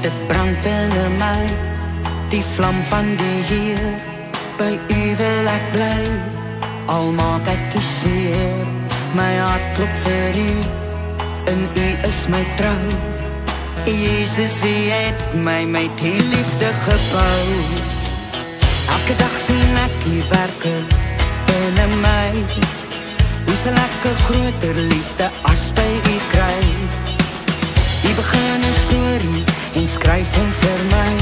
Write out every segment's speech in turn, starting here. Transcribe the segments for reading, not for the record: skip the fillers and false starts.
dit brand binne my, die vlam van die Heer. By U wil ek bly, al maak ek die seer. My hart klop vir U, en U is my trou. Jesus, U het my met U liefde gebou. Elke dag sien ek U werke binne my. Hoe sal ek 'n groter liefde as by U kry? U begin 'n storie en skryf hom vir my.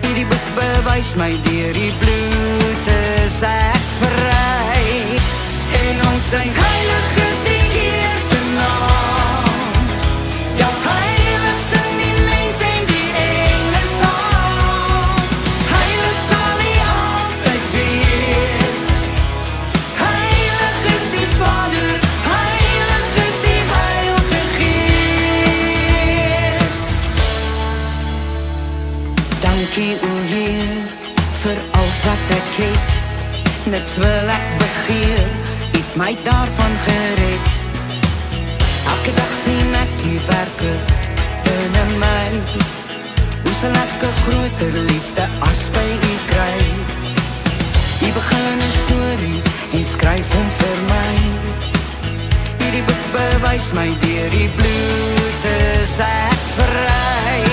Hierdie boek bewys my, deur die bloed is ek vry. En ons sing heilig is die Heer se naam. Ja, heilig sing die mens en die engele saam. Heilig sal hy altyd wees. Heilig is die Vader, heilig is die Heilige Gees. Dankie o Heer, vir alles wat ek het. Niks wil ek begeer, U het my daarvan gered. Elke dag sien ek U werke binne my. Hoe sal ek 'n groter liefde as by U kry? U begin 'n storie en skryf hom vir my. Hierdie boek bewys my, deur die bloed is ek vry.